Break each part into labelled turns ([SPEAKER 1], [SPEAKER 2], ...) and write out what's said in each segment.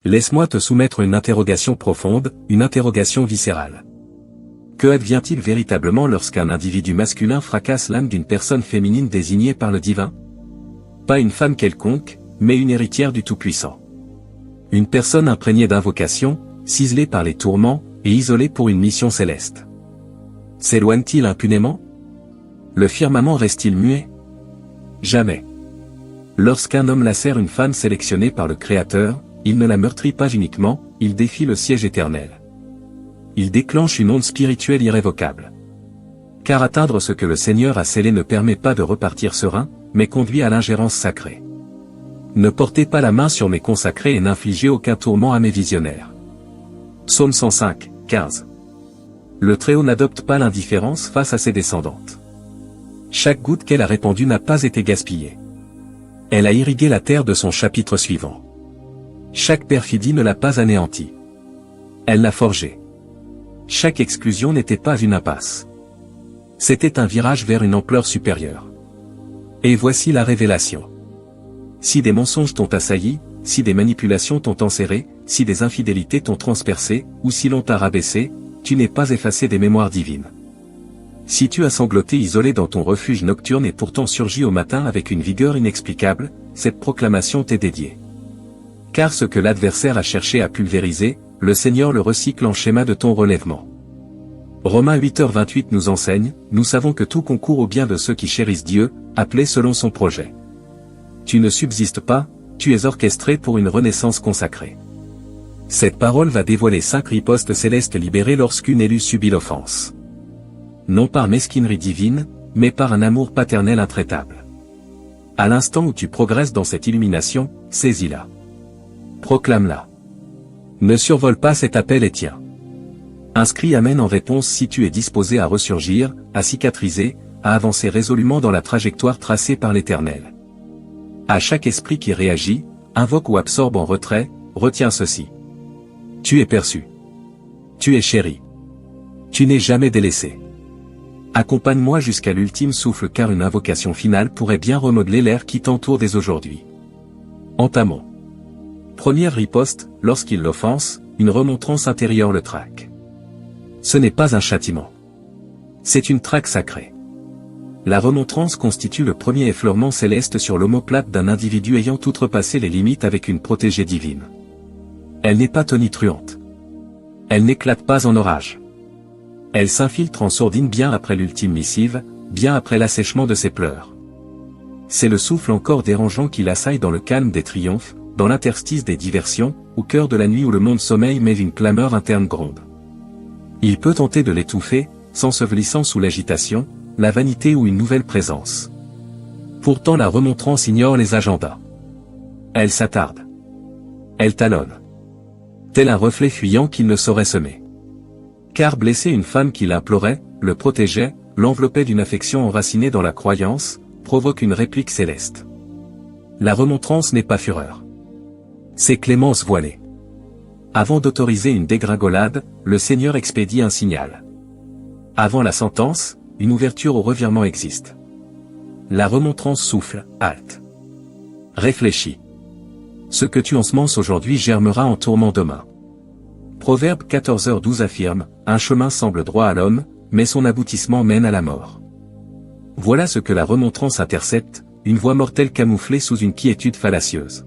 [SPEAKER 1] Laisse-moi te soumettre une interrogation profonde, une interrogation viscérale. Que advient-il véritablement lorsqu'un individu masculin fracasse l'âme d'une personne féminine désignée par le divin? Pas une femme quelconque, mais une héritière du Tout-Puissant. Une personne imprégnée d'invocation, ciselée par les tourments, et isolée pour une mission céleste. S'éloigne-t-il impunément? Le firmament reste-t-il muet? Jamais. Lorsqu'un homme lacère une femme sélectionnée par le Créateur, il ne la meurtrit pas uniquement, il défie le siège éternel. Il déclenche une onde spirituelle irrévocable. Car atteindre ce que le Seigneur a scellé ne permet pas de repartir serein, mais conduit à l'ingérence sacrée. Ne portez pas la main sur mes consacrés et n'infligez aucun tourment à mes visionnaires. Psaume 105, 15. Le Très-Haut n'adopte pas l'indifférence face à ses descendantes. Chaque goutte qu'elle a répandue n'a pas été gaspillée. Elle a irrigué la terre de son chapitre suivant. Chaque perfidie ne l'a pas anéantie. Elle l'a forgée. Chaque exclusion n'était pas une impasse. C'était un virage vers une ampleur supérieure. Et voici la révélation. Si des mensonges t'ont assailli, si des manipulations t'ont enserré, si des infidélités t'ont transpercé, ou si l'on t'a rabaissé, tu n'es pas effacé des mémoires divines. Si tu as sangloté isolé dans ton refuge nocturne et pourtant surgi au matin avec une vigueur inexplicable, cette proclamation t'est dédiée. Car ce que l'adversaire a cherché à pulvériser, le Seigneur le recycle en schéma de ton relèvement. Romains 8h28 nous enseigne, nous savons que tout concourt au bien de ceux qui chérissent Dieu, appelés selon son projet. Tu ne subsistes pas, tu es orchestré pour une renaissance consacrée. Cette parole va dévoiler 5 ripostes célestes libérées lorsqu'une élue subit l'offense. Non par mesquinerie divine, mais par un amour paternel intraitable. À l'instant où tu progresses dans cette illumination, saisis-la. Proclame-la. Ne survole pas cet appel et tiens. Inscris Amen en réponse si tu es disposé à ressurgir, à cicatriser, à avancer résolument dans la trajectoire tracée par l'Éternel. À chaque esprit qui réagit, invoque ou absorbe en retrait, retiens ceci. Tu es perçu. Tu es chéri. Tu n'es jamais délaissé. Accompagne-moi jusqu'à l'ultime souffle car une invocation finale pourrait bien remodeler l'air qui t'entoure dès aujourd'hui. Entamons. Première riposte, lorsqu'il l'offense, une remontrance intérieure le traque. Ce n'est pas un châtiment. C'est une traque sacrée. La remontrance constitue le premier effleurement céleste sur l'omoplate d'un individu ayant outrepassé les limites avec une protégée divine. Elle n'est pas tonitruante. Elle n'éclate pas en orage. Elle s'infiltre en sourdine bien après l'ultime missive, bien après l'assèchement de ses pleurs. C'est le souffle encore dérangeant qui l'assaille dans le calme des triomphes, dans l'interstice des diversions, au cœur de la nuit où le monde sommeille mais une clameur interne gronde. Il peut tenter de l'étouffer, s'ensevelissant sous l'agitation, la vanité ou une nouvelle présence. Pourtant la remontrance ignore les agendas. Elle s'attarde. Elle talonne. Tel un reflet fuyant qu'il ne saurait semer. Car blesser une femme qui l'implorait, le protégeait, l'enveloppait d'une affection enracinée dans la croyance, provoque une réplique céleste. La remontrance n'est pas fureur. C'est clémence voilée. Avant d'autoriser une dégringolade, le Seigneur expédie un signal. Avant la sentence, une ouverture au revirement existe. La remontrance souffle, halte. Réfléchis. Ce que tu ensemences aujourd'hui germera en tourment demain. Proverbe 14h12 affirme, un chemin semble droit à l'homme, mais son aboutissement mène à la mort. Voilà ce que la remontrance intercepte, une voie mortelle camouflée sous une quiétude fallacieuse.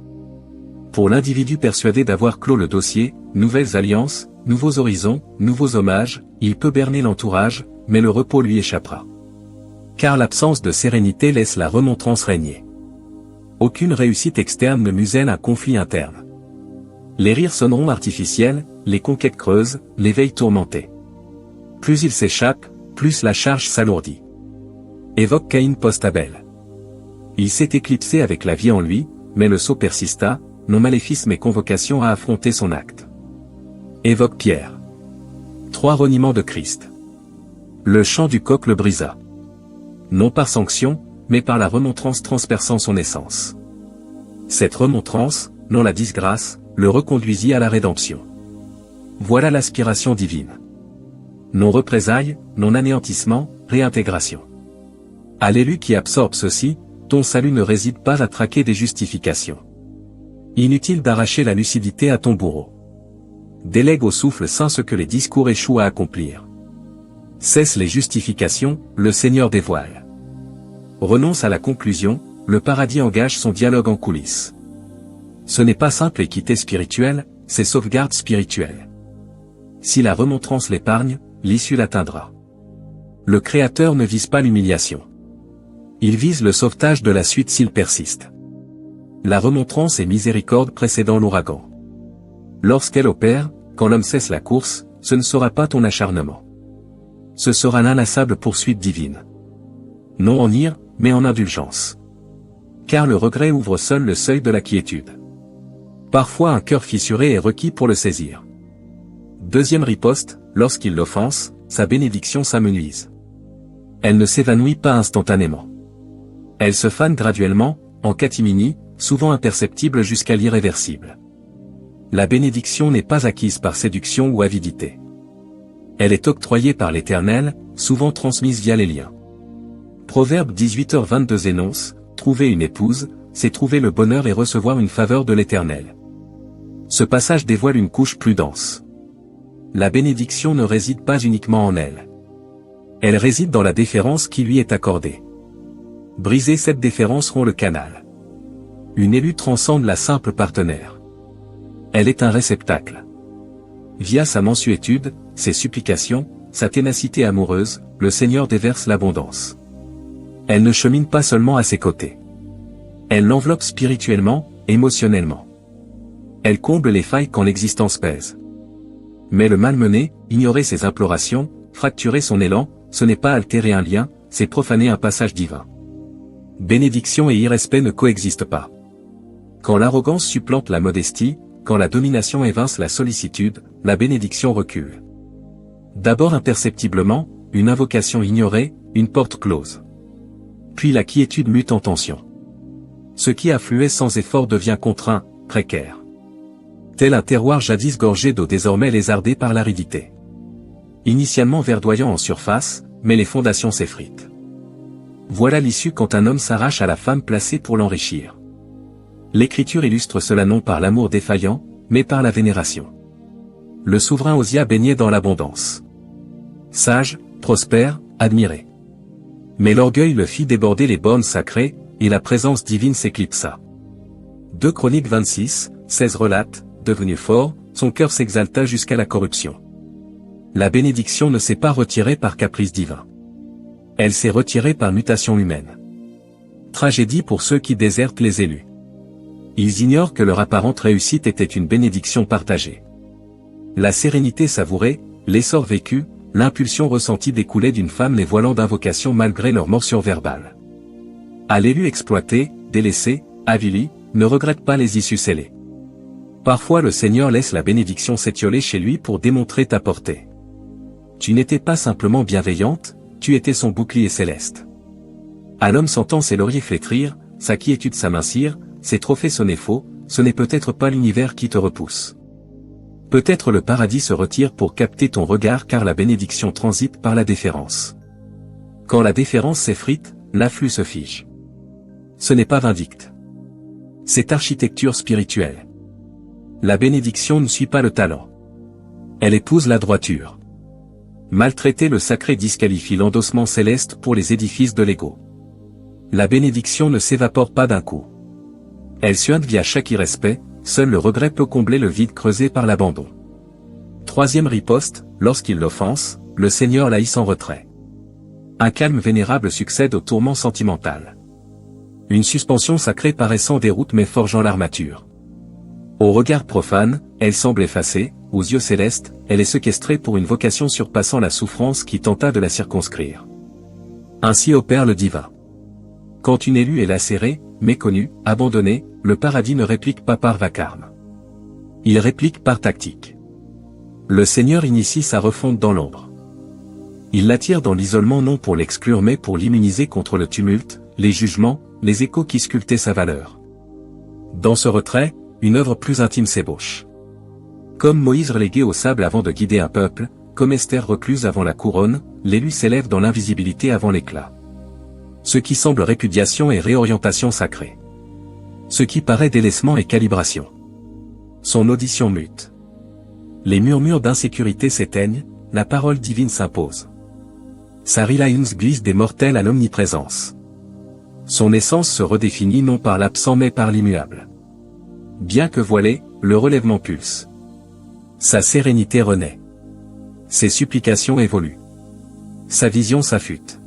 [SPEAKER 1] Pour l'individu persuadé d'avoir clos le dossier, nouvelles alliances, nouveaux horizons, nouveaux hommages, il peut berner l'entourage, mais le repos lui échappera. Car l'absence de sérénité laisse la remontrance régner. Aucune réussite externe ne muselle un conflit interne. Les rires sonneront artificiels, les conquêtes creuses, l'éveil tourmenté. Plus il s'échappe, plus la charge s'alourdit. Évoque Caïn post-Abel. Il s'est éclipsé avec la vie en lui, mais le sceau persista, non maléfice mais convocation à affronter son acte. Évoque Pierre. 3 reniements de Christ. Le chant du coq le brisa. Non par sanction, mais par la remontrance transperçant son essence. Cette remontrance, non la disgrâce, le reconduisit à la rédemption. Voilà l'aspiration divine. Non représailles, non anéantissement, réintégration. À l'élu qui absorbe ceci, ton salut ne réside pas à traquer des justifications. Inutile d'arracher la lucidité à ton bourreau. Délègue au souffle saint ce que les discours échouent à accomplir. Cesse les justifications, le Seigneur dévoile. Renonce à la conclusion, le paradis engage son dialogue en coulisses. Ce n'est pas simple équité spirituelle, c'est sauvegarde spirituelle. Si la remontrance l'épargne, l'issue l'atteindra. Le Créateur ne vise pas l'humiliation. Il vise le sauvetage de la suite s'il persiste. La remontrance est miséricorde précédant l'ouragan. Lorsqu'elle opère, quand l'homme cesse la course, ce ne sera pas ton acharnement. Ce sera l'inlassable poursuite divine. Non en ire, mais en indulgence. Car le regret ouvre seul le seuil de la quiétude. Parfois un cœur fissuré est requis pour le saisir. Deuxième riposte, lorsqu'il l'offense, sa bénédiction s'amenuise. Elle ne s'évanouit pas instantanément. Elle se fane graduellement, en catimini, souvent imperceptible jusqu'à l'irréversible. La bénédiction n'est pas acquise par séduction ou avidité. Elle est octroyée par l'Éternel, souvent transmise via les liens. Proverbe 18h22 énonce, « Trouver une épouse, c'est trouver le bonheur et recevoir une faveur de l'Éternel. » Ce passage dévoile une couche plus dense. La bénédiction ne réside pas uniquement en elle. Elle réside dans la déférence qui lui est accordée. Briser cette déférence rompt le canal. Une élue transcende la simple partenaire. Elle est un réceptacle. Via sa mansuétude, ses supplications, sa ténacité amoureuse, le Seigneur déverse l'abondance. Elle ne chemine pas seulement à ses côtés. Elle l'enveloppe spirituellement, émotionnellement. Elle comble les failles quand l'existence pèse. Mais le malmener, ignorer ses implorations, fracturer son élan, ce n'est pas altérer un lien, c'est profaner un passage divin. Bénédiction et irrespect ne coexistent pas. Quand l'arrogance supplante la modestie, quand la domination évince la sollicitude, la bénédiction recule. D'abord imperceptiblement, une invocation ignorée, une porte close. Puis la quiétude mute en tension. Ce qui affluait sans effort devient contraint, précaire. Tel un terroir jadis gorgé d'eau désormais lézardé par l'aridité. Initialement verdoyant en surface, mais les fondations s'effritent. Voilà l'issue quand un homme s'arrache à la femme placée pour l'enrichir. L'Écriture illustre cela non par l'amour défaillant, mais par la vénération. Le souverain Osia baignait dans l'abondance. Sage, prospère, admiré. Mais l'orgueil le fit déborder les bornes sacrées, et la présence divine s'éclipsa. 2 Chroniques 26, 16 relate, devenu fort, son cœur s'exalta jusqu'à la corruption. La bénédiction ne s'est pas retirée par caprice divin. Elle s'est retirée par mutation humaine. Tragédie pour ceux qui désertent les élus. Ils ignorent que leur apparente réussite était une bénédiction partagée. La sérénité savourée, l'essor vécu, l'impulsion ressentie découlait d'une femme les voilant d'invocation malgré leur morsure verbale. À l'élu exploité, délaissé, avili, ne regrette pas les issues scellées. Parfois le Seigneur laisse la bénédiction s'étioler chez lui pour démontrer ta portée. Tu n'étais pas simplement bienveillante, tu étais son bouclier céleste. À l'homme sentant ses lauriers flétrir, sa quiétude s'amincir, ses trophées sonner faux, ce n'est peut-être pas l'univers qui te repousse. Peut-être le paradis se retire pour capter ton regard car la bénédiction transite par la déférence. Quand la déférence s'effrite, l'afflux se fige. Ce n'est pas vindicte. C'est architecture spirituelle. La bénédiction ne suit pas le talent. Elle épouse la droiture. Maltraiter le sacré disqualifie l'endossement céleste pour les édifices de l'ego. La bénédiction ne s'évapore pas d'un coup. Elle suinte via chaque irrespect, seul le regret peut combler le vide creusé par l'abandon. Troisième riposte, lorsqu'il l'offense, le Seigneur la hisse en retrait. Un calme vénérable succède au tourment sentimental. Une suspension sacrée paraissant déroute mais forgeant l'armature. Au regard profane, elle semble effacée, aux yeux célestes, elle est séquestrée pour une vocation surpassant la souffrance qui tenta de la circonscrire. Ainsi opère le divin. Quand une élue est lacérée, méconnue, abandonnée, le paradis ne réplique pas par vacarme. Il réplique par tactique. Le Seigneur initie sa refonte dans l'ombre. Il l'attire dans l'isolement non pour l'exclure mais pour l'immuniser contre le tumulte, les jugements, les échos qui sculptaient sa valeur. Dans ce retrait, une œuvre plus intime s'ébauche. Comme Moïse relégué au sable avant de guider un peuple, comme Esther recluse avant la couronne, l'élu s'élève dans l'invisibilité avant l'éclat. Ce qui semble répudiation est réorientation sacrée. Ce qui paraît délaissement et calibration. Son audition mute. Les murmures d'insécurité s'éteignent, la parole divine s'impose. Sa reliance glisse des mortels à l'omniprésence. Son essence se redéfinit non par l'absent mais par l'immuable. Bien que voilé, le relèvement pulse. Sa sérénité renaît. Ses supplications évoluent. Sa vision s'affûte.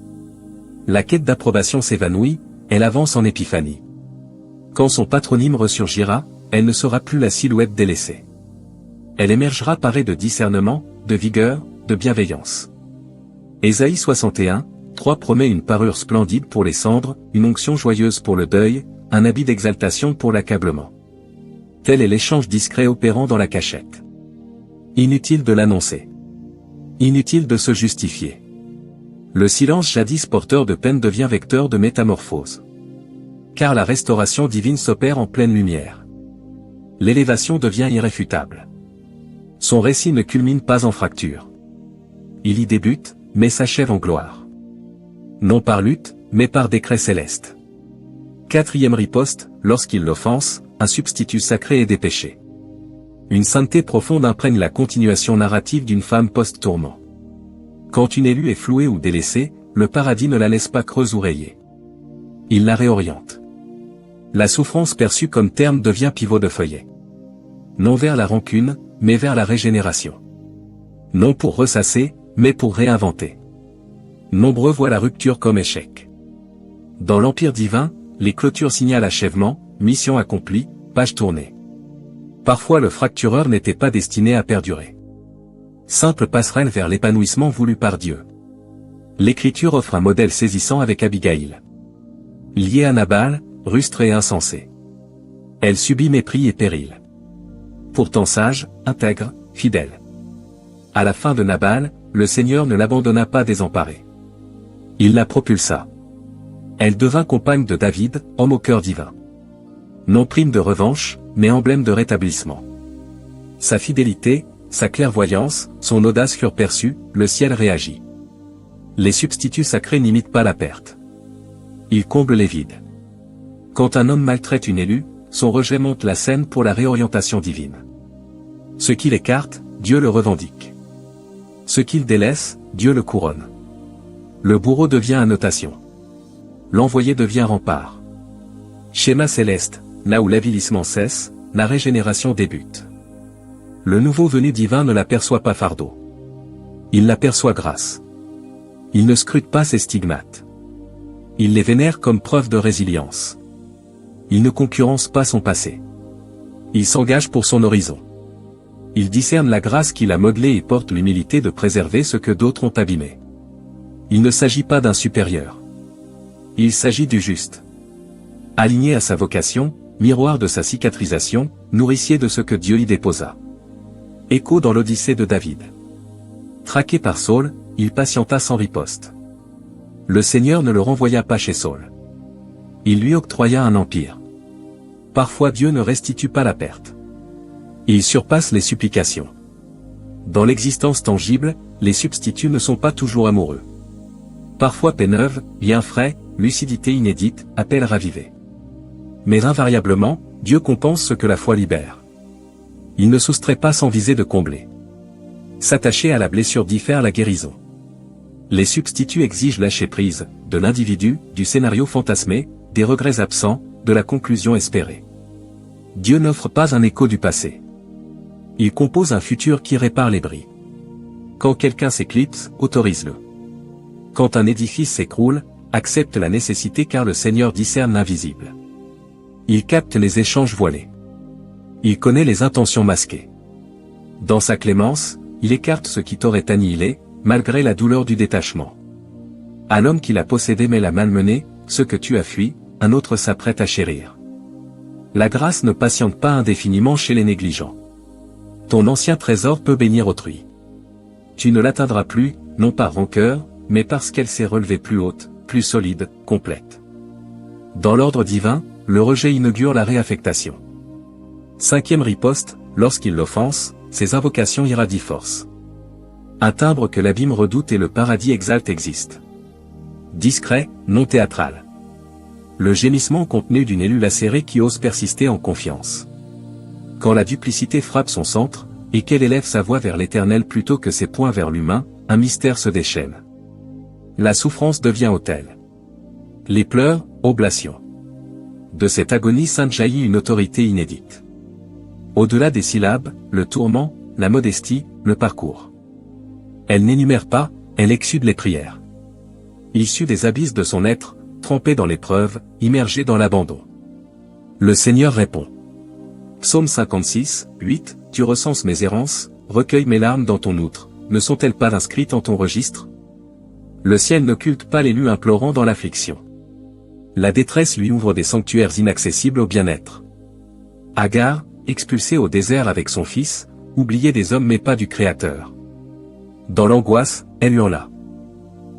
[SPEAKER 1] La quête d'approbation s'évanouit, elle avance en épiphanie. Quand son patronyme ressurgira, elle ne sera plus la silhouette délaissée. Elle émergera parée de discernement, de vigueur, de bienveillance. Ésaïe 61, 3 promet une parure splendide pour les cendres, une onction joyeuse pour le deuil, un habit d'exaltation pour l'accablement. Tel est l'échange discret opérant dans la cachette. Inutile de l'annoncer. Inutile de se justifier. Le silence jadis porteur de peine devient vecteur de métamorphose. Car la restauration divine s'opère en pleine lumière. L'élévation devient irréfutable. Son récit ne culmine pas en fracture. Il y débute, mais s'achève en gloire. Non par lutte, mais par décret céleste. 4e riposte, lorsqu'il l'offense, un substitut sacré est dépêché. Une sainteté profonde imprègne la continuation narrative d'une femme post-tourment. Quand une élue est flouée ou délaissée, le paradis ne la laisse pas creuse ou rayée. Il la réoriente. La souffrance perçue comme terme devient pivot de feuillet. Non vers la rancune, mais vers la régénération. Non pour ressasser, mais pour réinventer. Nombreux voient la rupture comme échec. Dans l'Empire divin, les clôtures signalent achèvement, mission accomplie, page tournée. Parfois le fractureur n'était pas destiné à perdurer. Simple passerelle vers l'épanouissement voulu par Dieu. L'Écriture offre un modèle saisissant avec Abigail. Liée à Nabal, rustre et insensé. Elle subit mépris et péril. Pourtant sage, intègre, fidèle. À la fin de Nabal, le Seigneur ne l'abandonna pas désemparée. Il la propulsa. Elle devint compagne de David, homme au cœur divin. Non prime de revanche, mais emblème de rétablissement. Sa fidélité, sa clairvoyance, son audace furent perçues, le ciel réagit. Les substituts sacrés n'imitent pas la perte. Ils comblent les vides. Quand un homme maltraite une élue, son rejet monte la scène pour la réorientation divine. Ce qu'il écarte, Dieu le revendique. Ce qu'il délaisse, Dieu le couronne. Le bourreau devient annotation. L'envoyé devient rempart. Schéma céleste, là où l'avilissement cesse, la régénération débute. Le nouveau venu divin ne l'aperçoit pas fardeau. Il l'aperçoit grâce. Il ne scrute pas ses stigmates. Il les vénère comme preuve de résilience. Il ne concurrence pas son passé. Il s'engage pour son horizon. Il discerne la grâce qu'il a modelée et porte l'humilité de préserver ce que d'autres ont abîmé. Il ne s'agit pas d'un supérieur. Il s'agit du juste. Aligné à sa vocation, miroir de sa cicatrisation, nourricier de ce que Dieu y déposa. Écho dans l'Odyssée de David. Traqué par Saul, il patienta sans riposte. Le Seigneur ne le renvoya pas chez Saul. Il lui octroya un empire. Parfois Dieu ne restitue pas la perte. Il surpasse les supplications. Dans l'existence tangible, les substituts ne sont pas toujours amoureux. Parfois paix neuve, bien frais, lucidité inédite, appel ravivé. Mais invariablement, Dieu compense ce que la foi libère. Il ne soustrait pas sans viser de combler. S'attacher à la blessure diffère la guérison. Les substituts exigent lâcher prise, de l'individu, du scénario fantasmé, des regrets absents, de la conclusion espérée. Dieu n'offre pas un écho du passé. Il compose un futur qui répare les bris. Quand quelqu'un s'éclipse, autorise-le. Quand un édifice s'écroule, accepte la nécessité car le Seigneur discerne l'invisible. Il capte les échanges voilés. Il connaît les intentions masquées. Dans sa clémence, il écarte ce qui t'aurait annihilé, malgré la douleur du détachement. À l'homme qui l'a possédé mais l'a malmené, ce que tu as fui, un autre s'apprête à chérir. La grâce ne patiente pas indéfiniment chez les négligents. Ton ancien trésor peut bénir autrui. Tu ne l'atteindras plus, non par rancœur, mais parce qu'elle s'est relevée plus haute, plus solide, complète. Dans l'ordre divin, le rejet inaugure la réaffectation. 5e riposte, lorsqu'il l'offense, ses invocations irradient force. Un timbre que l'abîme redoute et le paradis exalte existe. Discret, non théâtral. Le gémissement contenu d'une élue lacérée qui ose persister en confiance. Quand la duplicité frappe son centre, et qu'elle élève sa voix vers l'éternel plutôt que ses poings vers l'humain, un mystère se déchaîne. La souffrance devient autel. Les pleurs, oblation. De cette agonie sainte jaillit une autorité inédite. Au-delà des syllabes, le tourment, la modestie, le parcours. Elle n'énumère pas, elle exsude les prières. Issue des abysses de son être, trempée dans l'épreuve, immergée dans l'abandon. Le Seigneur répond. Psaume 56, 8, tu recenses mes errances, recueilles mes larmes dans ton outre, ne sont-elles pas inscrites en ton registre? Le ciel n'occulte pas l'élu implorant dans l'affliction. La détresse lui ouvre des sanctuaires inaccessibles au bien-être. Agar, expulsée au désert avec son fils, oubliée des hommes mais pas du Créateur. Dans l'angoisse, elle hurla.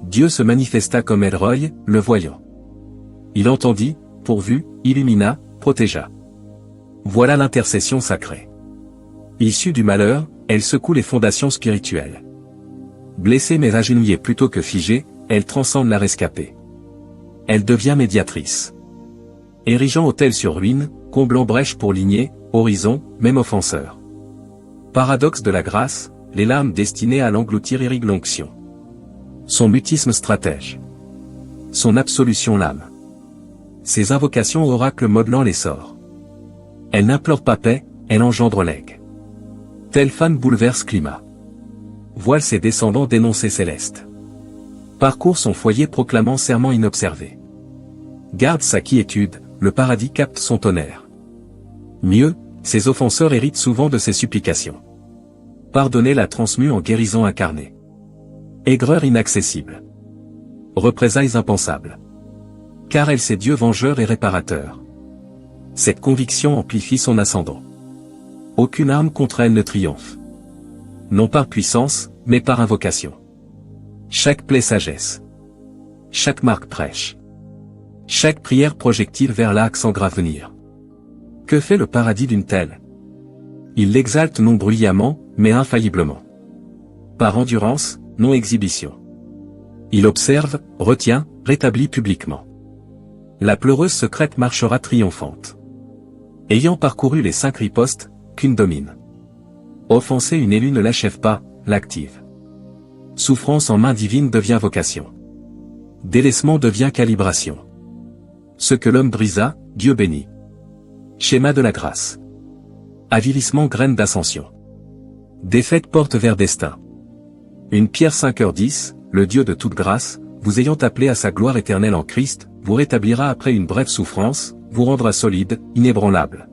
[SPEAKER 1] Dieu se manifesta comme El Roi, le voyant. Il entendit, pourvu, illumina, protégea. Voilà l'intercession sacrée. Issue du malheur, elle secoue les fondations spirituelles. Blessée mais agenouillée plutôt que figée, elle transcende la rescapée. Elle devient médiatrice. Érigeant autel sur ruine, comblant brèche pour lignée, horizon, même offenseur. Paradoxe de la grâce, les larmes destinées à l'engloutir irriguent l'onction. Son mutisme stratège. Son absolution l'âme. Ses invocations oracles modelant l'essor. Elle n'implore pas paix, elle engendre legs. Telle femme bouleverse climat. Voile ses descendants d'énoncés célestes. Parcourt son foyer proclamant serment inobservé. Garde sa quiétude, le paradis capte son tonnerre. Mieux, ses offenseurs héritent souvent de ses supplications. Pardonner la transmue en guérison incarnée. Aigreur inaccessible. Représailles impensables. Car elle sait Dieu vengeur et réparateur. Cette conviction amplifie son ascendant. Aucune arme contre elle ne triomphe. Non par puissance, mais par invocation. Chaque plaie sagesse. Chaque marque prêche. Chaque prière projectile vers l'arc sans grave venir. Que fait le paradis d'une telle? Il l'exalte non bruyamment, mais infailliblement. Par endurance, non exhibition. Il observe, retient, rétablit publiquement. La pleureuse secrète marchera triomphante. Ayant parcouru les 5 ripostes, qu'une domine. Offenser une élue ne l'achève pas, l'active. Souffrance en main divine devient vocation. Délaissement devient calibration. Ce que l'homme brisa, Dieu bénit. Schéma de la grâce. Avilissement graine d'ascension. Défaite porte vers destin. Une Pierre 5h10, le Dieu de toute grâce, vous ayant appelé à sa gloire éternelle en Christ, vous rétablira après une brève souffrance, vous rendra solide, inébranlable.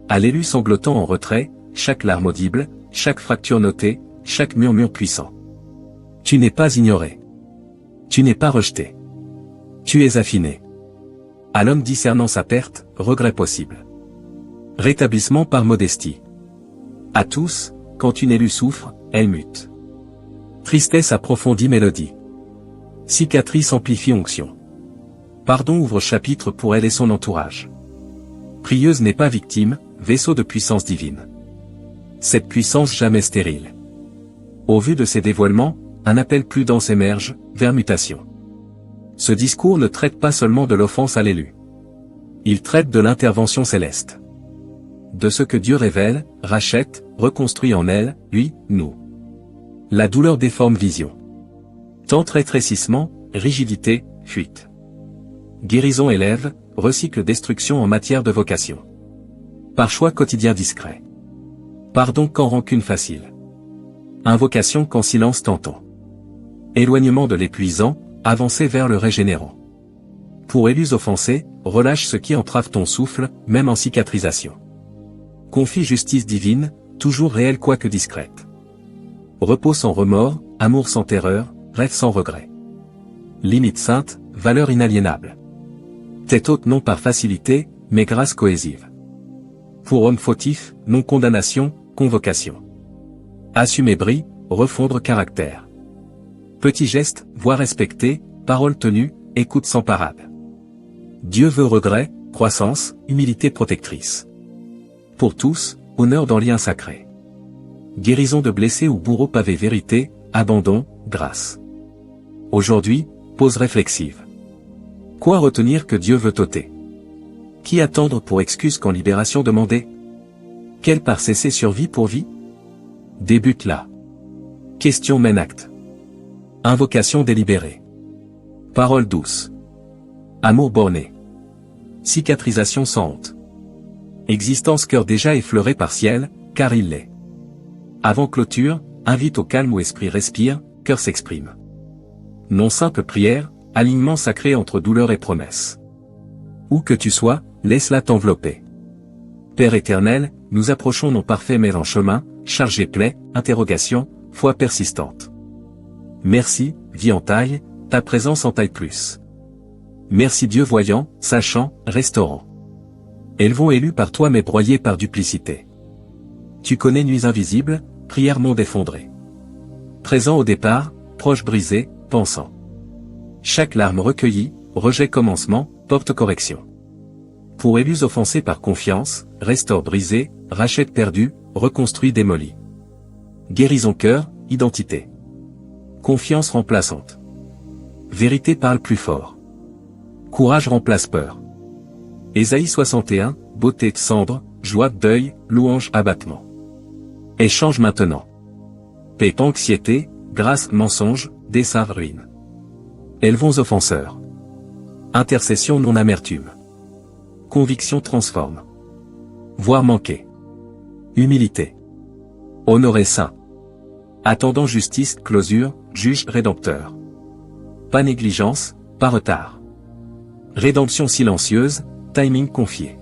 [SPEAKER 1] À l'élu sanglotant en retrait, chaque larme audible, chaque fracture notée, chaque murmure puissant. Tu n'es pas ignoré. Tu n'es pas rejeté. Tu es affiné. À l'homme discernant sa perte, regret possible. Rétablissement par modestie. À tous, quand une élue souffre, elle mute. Tristesse approfondie mélodie. Cicatrice amplifie onction. Pardon ouvre chapitre pour elle et son entourage. Prieuse n'est pas victime, vaisseau de puissance divine. Cette puissance jamais stérile. Au vu de ces dévoilements, un appel plus dense émerge, vers mutation. Ce discours ne traite pas seulement de l'offense à l'élu. Il traite de l'intervention céleste. De ce que Dieu révèle, rachète, reconstruit en elle, lui, nous. La douleur déforme vision. Tant rétrécissement, rigidité, fuite. Guérison élève, recycle destruction en matière de vocation. Par choix quotidien discret. Pardon quand rancune facile. Invocation quand silence tentant. Éloignement de l'épuisant, avancée vers le régénérant. Pour élus offensés, relâche ce qui entrave ton souffle, même en cicatrisation. Confie justice divine, toujours réelle quoique discrète. Repos sans remords, amour sans terreur, rêve sans regret. Limite sainte, valeur inaliénable. Tête haute non par facilité, mais grâce cohésive. Pour homme fautif, non condamnation, convocation. Assumer bris, refondre caractère. Petit geste, voix respectée, parole tenue, écoute sans parade. Dieu veut regret, croissance, humilité protectrice. Pour tous, honneur dans lien sacré. Guérison de blessés ou bourreaux pavé vérité, abandon, grâce. Aujourd'hui, pause réflexive. Quoi retenir que Dieu veut ôter? Qui attendre pour excuse quand libération demandée? Quelle part cesser sur vie pour vie? Débute là. Question mène acte. Invocation délibérée. Parole douce. Amour borné. Cicatrisation sans honte. Existence cœur déjà effleuré par ciel, car il l'est. Avant clôture, invite au calme où esprit respire, cœur s'exprime. Non simple prière, alignement sacré entre douleur et promesse. Où que tu sois, laisse-la t'envelopper. Père éternel, nous approchons non parfaits mais en chemin, chargé plaie, interrogation, foi persistante. Merci, vie en taille, ta présence en taille plus. Merci Dieu voyant, sachant, restaurant. Élevons élus par toi mais broyés par duplicité. Tu connais nuits invisibles, prière monde effondré. Présent au départ, proche brisé, pensant. Chaque larme recueillie, rejet commencement, porte correction. Pour élus offensés par confiance, restaure brisé, rachète perdu, reconstruit démoli. Guérison cœur, identité. Confiance remplaçante. Vérité parle plus fort. Courage remplace peur. Ésaïe 61, beauté de cendre, joie deuil, louange abattement. Échange maintenant. Paix anxiété, grâce mensonge, dessein ruine. Élevons offenseurs. Intercession non amertume. Conviction transforme. Voir manquer. Humilité. Honorer saint. Attendant justice, closure, juge rédempteur. Pas négligence, pas retard. Rédemption silencieuse, timing confié.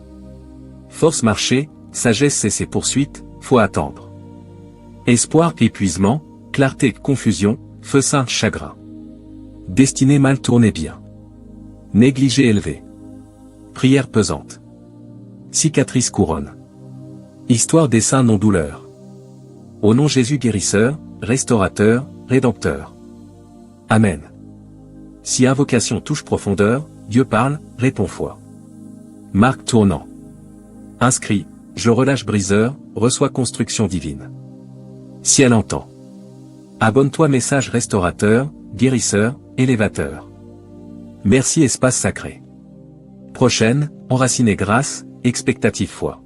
[SPEAKER 1] Force marcher, sagesse cesser poursuite, foi attendre. Espoir épuisement, clarté confusion, feu saint chagrin. Destinée mal tournée bien. Négligé élevé. Prière pesante. Cicatrice couronne. Histoire des saints non douleur. Au nom Jésus guérisseur, restaurateur, rédempteur. Amen. Si invocation touche profondeur, Dieu parle, répond foi. Marque tournant. Inscrit, je relâche briseur, reçois construction divine. Ciel entend. Abonne-toi message restaurateur, guérisseur, élévateur. Merci espace sacré. Prochaine, enraciné grâce, expectative foi.